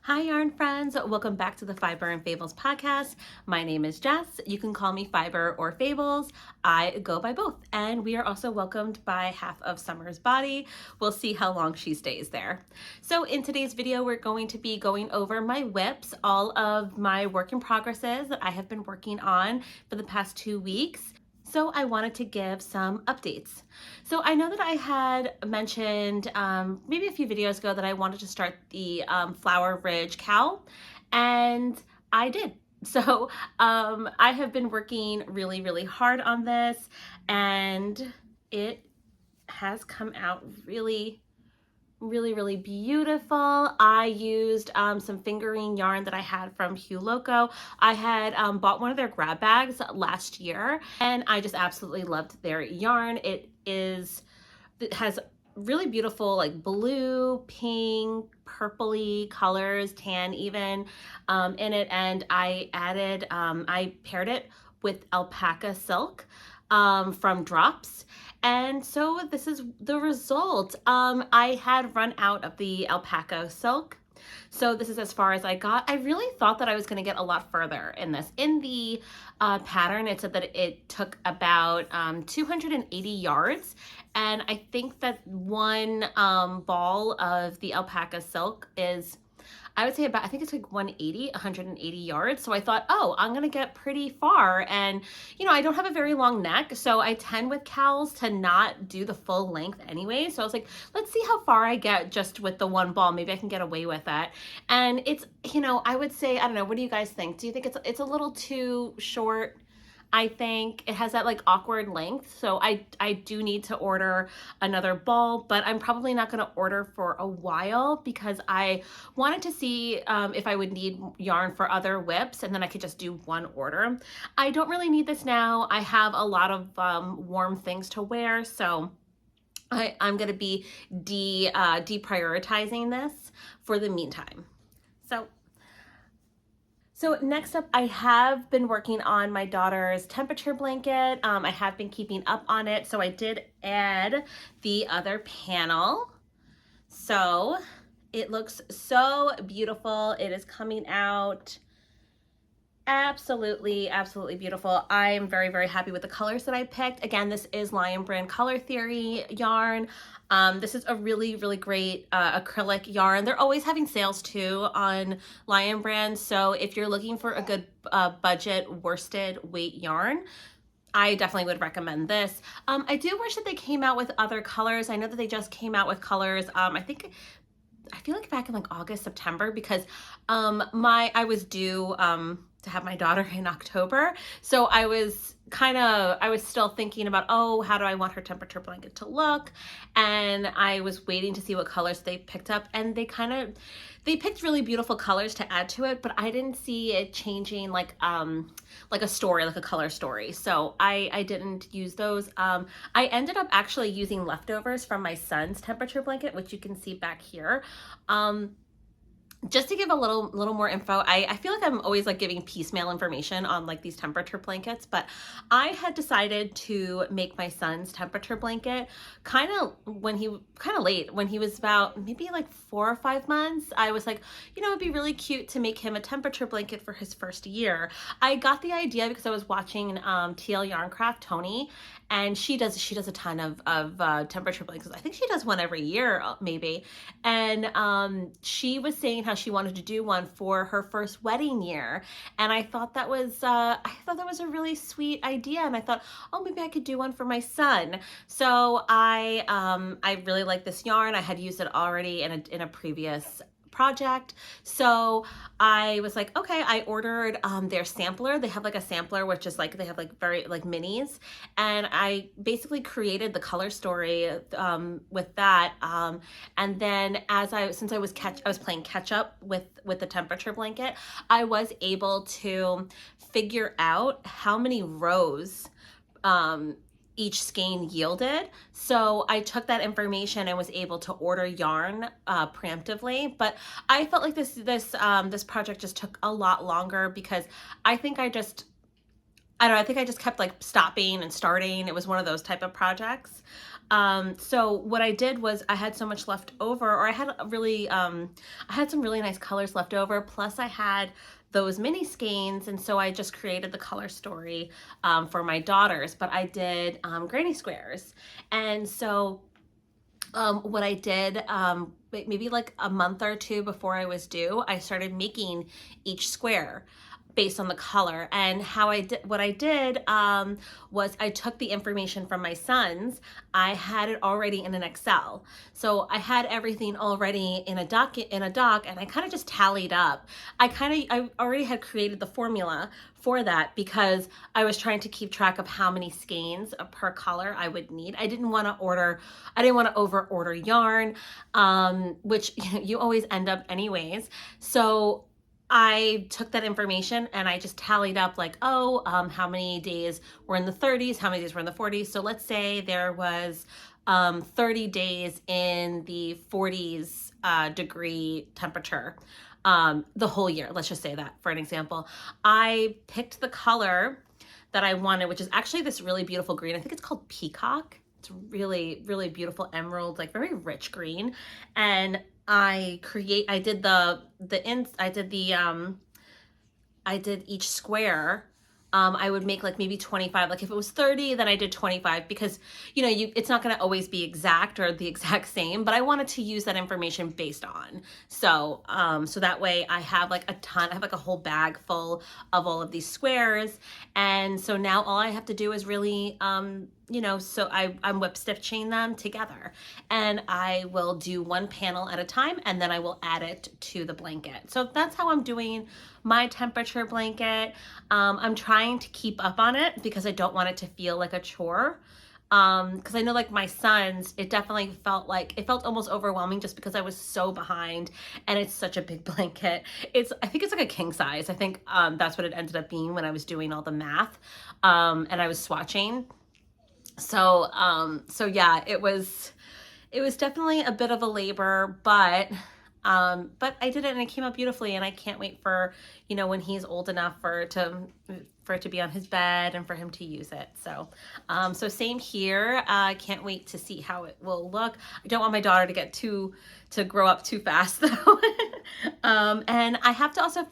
Hi, yarn friends. Welcome back to the Fiber and Fables podcast. My name is Jess. You can call me Fiber or Fables. I go by both. And we are also welcomed by half of Summer's body. We'll see how long she stays there. So in today's video, we're going to be going over my whips, all of my work in progresses that I have been working on for the past 2 weeks. So I wanted to give some updates. So I know that I had mentioned maybe a few videos ago that I wanted to start the Flower Ridge cowl, and I did. So I have been working really, really hard on this, and it has come out really beautiful. I used some fingering yarn that I had from Hue Loco. I had bought one of their grab bags last year, and I just absolutely loved their yarn. It has really beautiful like blue, pink, purpley colors, tan even in it, and I paired it with alpaca silk from Drops. And so this is the result. I had run out of the alpaca silk. So this is as far as I got. I really thought that I was going to get a lot further in this. In the pattern, it said that it took about 280 yards. And I think that one ball of the alpaca silk is, I would say I think it's like 180 yards. So I thought, oh, I'm going to get pretty far. And, I don't have a very long neck. So I tend with cowls to not do the full length anyway. So I was like, let's see how far I get just with the one ball. Maybe I can get away with that. And it's, I would say, I don't know. What do you guys think? Do you think it's a little too short? I think it has that like awkward length. So I do need to order another ball, but I'm probably not going to order for a while because I wanted to see if I would need yarn for other whips, and then I could just do one order. I don't really need this now. I have a lot of warm things to wear, so I'm going to be deprioritizing this for the meantime. So next up, I have been working on my daughter's temperature blanket. I have been keeping up on it. So I did add the other panel. So it looks so beautiful. It is coming out absolutely beautiful. I am very happy with the colors that I picked. Again, this is Lion Brand Color Theory yarn. This is a really great acrylic yarn. They're always having sales too on Lion Brand. So if you're looking for a good budget worsted weight yarn, I definitely would recommend this. I do wish that they came out with other colors. I know that they just came out with colors. I feel like back in like August, September, because I was due to have my daughter in October. So I was still thinking about, oh, how do I want her temperature blanket to look? And I was waiting to see what colors they picked up, and they picked really beautiful colors to add to it, but I didn't see it changing like a story, like a color story. So I didn't use those. I ended up actually using leftovers from my son's temperature blanket, which you can see back here. Just to give a little more info, I feel like I'm always like giving piecemeal information on like these temperature blankets, but I had decided to make my son's temperature blanket kind of late, when he was about maybe like 4 or 5 months. I was like, it'd be really cute to make him a temperature blanket for his first year. I got the idea because I was watching TL Yarncraft Tony, and she does a ton of temperature blankets. I think she does one every year maybe, and she was saying how she wanted to do one for her first wedding year, and I thought that was a really sweet idea, and I thought, oh, maybe I could do one for my son. So I really like this yarn. I had used it already in a previous project. So I was like, okay, I ordered their sampler. They have like a sampler, which is like, they have like very like minis. And I basically created the color story with that. And then since I was playing catch up with the temperature blanket, I was able to figure out how many rows each skein yielded. So I took that information and was able to order yarn preemptively. But I felt like this project just took a lot longer because I think I don't know, I think I just kept like stopping and starting. It was one of those type of projects. So what I did was I had so much left over, or I had some really nice colors left over. Plus I had those mini skeins, and so I just created the color story for my daughters, but I did granny squares. And so what I did, maybe like a month or two before I was due, I started making each square based on the color. And what I did was I took the information from my sons. I had it already in an Excel. So I had everything already in a doc, and I kind of just tallied up. I already had created the formula for that because I was trying to keep track of how many skeins per color I would need. I didn't want to over order yarn, which you always end up anyways. So I took that information and I just tallied up like, how many days were in the 30s, how many days were in the 40s. So let's say there was 30 days in the 40s degree temperature the whole year. Let's just say that for an example. I picked the color that I wanted, which is actually this really beautiful green. I think it's called Peacock. It's really, really beautiful emerald, like very rich green. And I did each square. I would make like maybe 25. Like if it was 30, then I did 25 because, it's not going to always be exact or the exact same, but I wanted to use that information based on. So that way I have like I have like a whole bag full of all of these squares. And so now all I have to do is really, so I'm whip stitching them together, and I will do one panel at a time, and then I will add it to the blanket. So that's how I'm doing my temperature blanket. I'm trying to keep up on it because I don't want it to feel like a chore. Because I know like my sons, it definitely felt almost overwhelming just because I was so behind, and it's such a big blanket. I think it's like a king size. I think that's what it ended up being when I was doing all the math, and I was swatching. So yeah, it was definitely a bit of a labor, but I did it and it came out beautifully, and I can't wait for, when he's old enough for it to be on his bed and for him to use it. So same here. I can't wait to see how it will look. I don't want my daughter to grow up too fast though. And I still have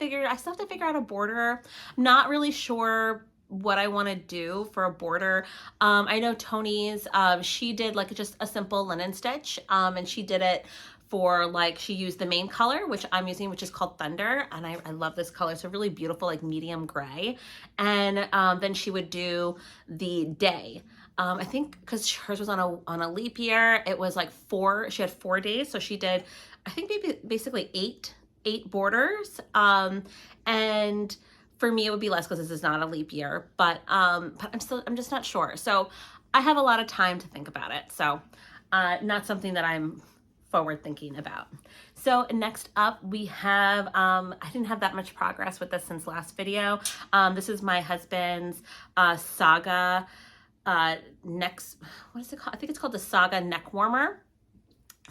to figure out a border. I'm not really sure what I want to do for a border. I know Tony's, she did like just a simple linen stitch, and she did it for she used the main color, which I'm using, which is called Thunder. And I love this color. It's a really beautiful, like medium gray. And then she would do the day. I think because hers was on a leap year, it was like she had 4 days. So she did, I think maybe basically eight borders. And for me, it would be less because this is not a leap year, but I'm just not sure. So I have a lot of time to think about it. So not something that I'm forward thinking about. So next up we have, I didn't have that much progress with this since last video. This is my husband's Saga what is it called? I think it's called the Saga neck warmer.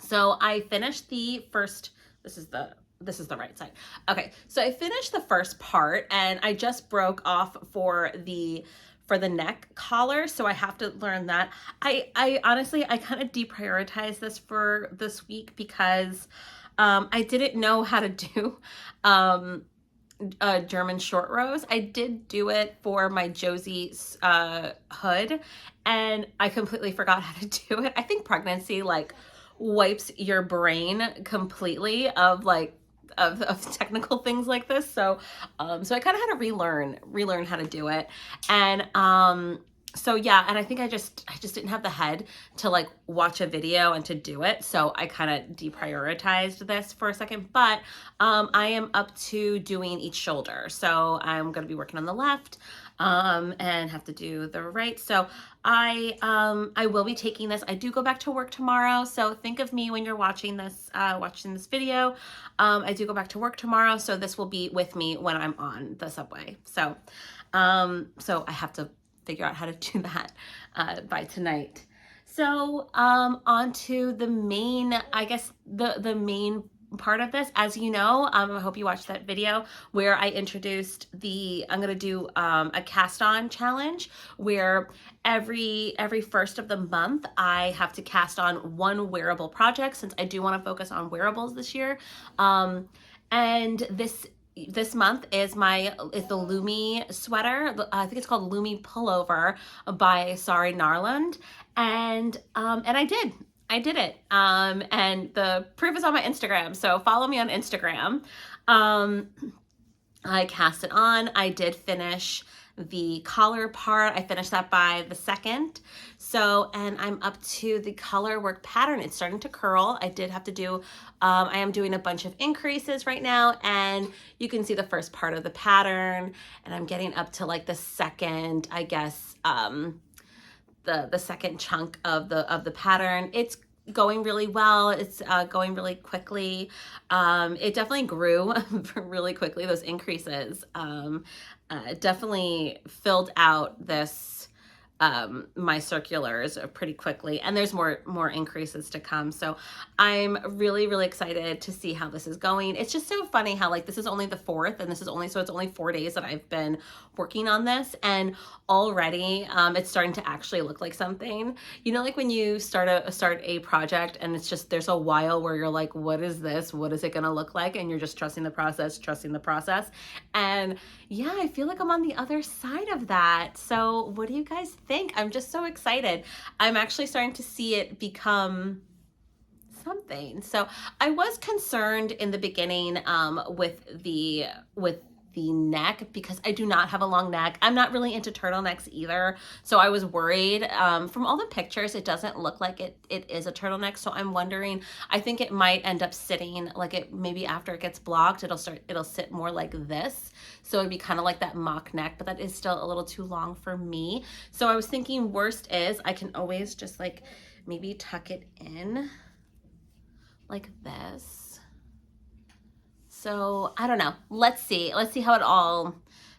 So I finished the first, this is the right side. Okay, so I finished the first part, and I just broke off for the neck collar, so I have to learn that. I honestly, I kind of deprioritized this for this week because I didn't know how to do German short rows. I did do it for my Josie hood, and I completely forgot how to do it. I think pregnancy wipes your brain completely of technical things like this. So I kind of had to relearn how to do it. And so yeah, and I think I just didn't have the head to watch a video and to do it. So I kind of deprioritized this for a second, but I am up to doing each shoulder. So I'm going to be working on the left and have to do the right. So I will be taking this. I do go back to work tomorrow. So think of me when you're watching this video. I do go back to work tomorrow. So this will be with me when I'm on the subway. So I have to figure out how to do that by tonight. So on to the main, I guess the main part of this. As you know, I hope you watched that video where I introduced I'm going to do a cast on challenge where every first of the month I have to cast on one wearable project, since I do want to focus on wearables this year. And this month is the Lumi sweater. I think it's called Lumi Pullover by Sari Narland. And I did it. And the proof is on my Instagram. So follow me on Instagram. I cast it on. I did finish the collar part. I finished that by the 2nd. So, and I'm up to the color work pattern. It's starting to curl. I did have to do, I am doing a bunch of increases right now, and you can see the first part of the pattern, and I'm getting up to like the second, I guess, the second chunk of the pattern. It's going really well. It's going really quickly. It definitely grew really quickly, those increases. Definitely filled out this my circulars pretty quickly, and there's more increases to come. So I'm really excited to see how this is going. It's just so funny how like this is only the 4th, and it's only 4 days that I've been working on this, and already it's starting to actually look like something. You know, like when you start a project and it's just, there's a while where you're like, what is this? What is it gonna look like? And you're just trusting the process. And yeah, I feel like I'm on the other side of that. So what do you guys think? I'm just so excited. I'm actually starting to see it become something. So I was concerned in the beginning with the neck, because I do not have a long neck. I'm not really into turtlenecks either. So I was worried. From all the pictures, it doesn't look like it is a turtleneck. So I'm wondering, I think it might end up sitting like it, maybe after it gets blocked, it'll sit more like this. So it'd be kind of like that mock neck, but that is still a little too long for me. So I was thinking, worst is I can always just like maybe tuck it in like this. So I don't know. Let's see how it all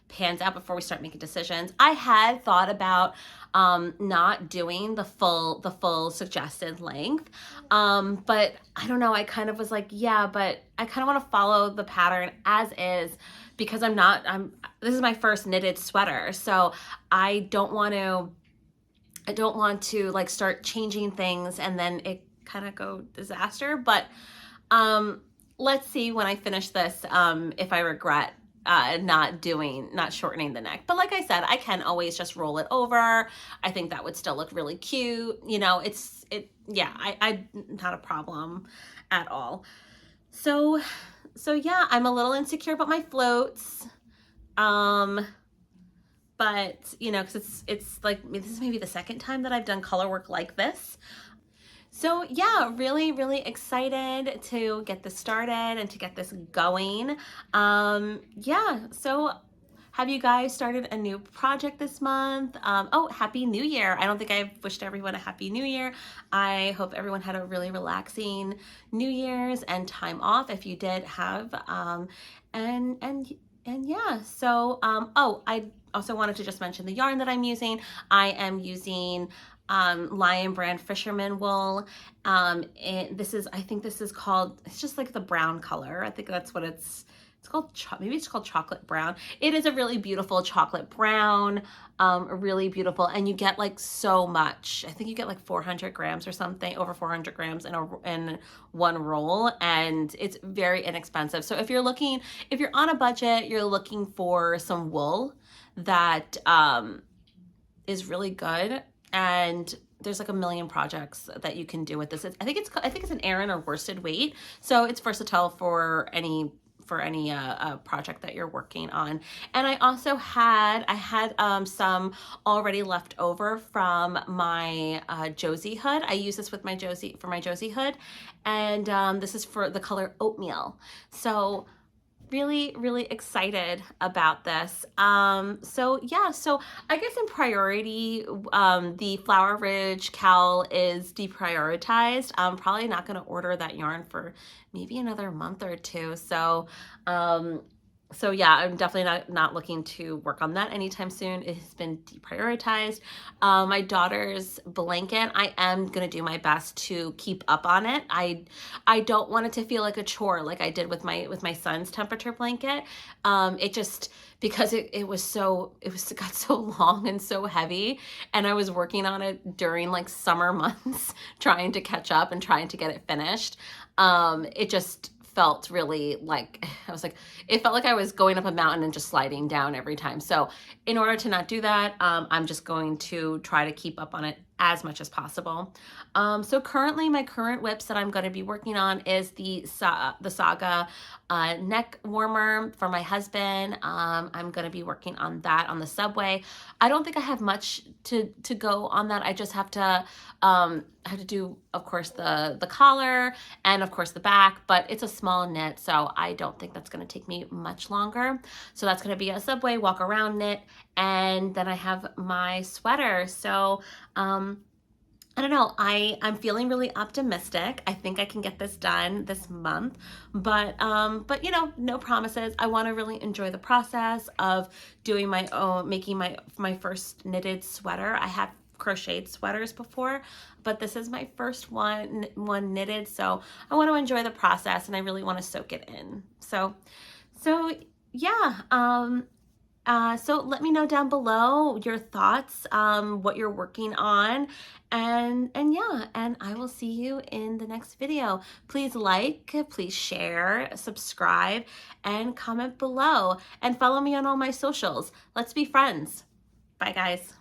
pans out before we start making decisions. I had thought about not doing the full suggested length, but I don't know. I kind of was like, yeah, but I kind of want to follow the pattern as is, because this is my first knitted sweater, so I don't want to like start changing things and then it kind of go disaster. But let's see when I finish this if I regret not shortening the neck. But like I said, I can always just roll it over. I think that would still look really cute. You know, I not a problem at all. So yeah, I'm a little insecure about my floats. But you know, because it's like, this is maybe the 2nd time that I've done color work like this. So yeah, really excited to get this started and to get this going. Yeah, so have you guys started a new project this month? Oh, Happy New Year. I don't think I've wished everyone a Happy New Year. I hope everyone had a really relaxing New Year's and time off if you did have. And yeah, so, oh, I also wanted to just mention the yarn that I'm using. I am using Lion Brand Fisherman wool. And I think this is called, it's just like the brown color. I think that's what it's called. Maybe it's called chocolate brown. It is a really beautiful chocolate brown, really beautiful. And you get like so much. I think you get like 400 grams or something, over 400 grams in one roll, and it's very inexpensive. So if you're on a budget, you're looking for some wool that is really good, and there's like a million projects that you can do with this. I think it's an Aran or worsted weight, so it's versatile for any project that you're working on. And I also had some already left over from my Josie hood. I use this with my Josie hood, and this is for the color oatmeal. So really excited about this. So yeah, so I guess in priority, the Flower Ridge cowl is deprioritized. I'm probably not going to order that yarn for maybe another month or two. So So yeah, I'm definitely not looking to work on that anytime soon. It has been deprioritized. My daughter's blanket, I am gonna do my best to keep up on it. I don't want it to feel like a chore like I did with my son's temperature blanket. It just because it got so long and so heavy, and I was working on it during like summer months, trying to catch up and trying to get it finished. It just felt really like I was like it felt like I was going up a mountain and just sliding down every time. So in order to not do that, I'm just going to try to keep up on it as much as possible. So currently my current whips that I'm going to be working on is the Saga neck warmer for my husband. I'm going to be working on that on the Subway. I don't think I have much to go on that. I just have to do, of course, the collar and of course the back, but it's a small knit, so I don't think that's going to take me much longer. So that's going to be a Subway walk around knit, and then I have my sweater. So I don't know. I'm feeling really optimistic. I think I can get this done this month, but you know, no promises. I want to really enjoy the process of doing my own, making my first knitted sweater. I have crocheted sweaters before, but this is my first one knitted, so I want to enjoy the process and I really want to soak it in. So yeah. So let me know down below your thoughts, what you're working on, and yeah, and I will see you in the next video. Please like, please share, subscribe, and comment below, and follow me on all my socials. Let's be friends. Bye, guys.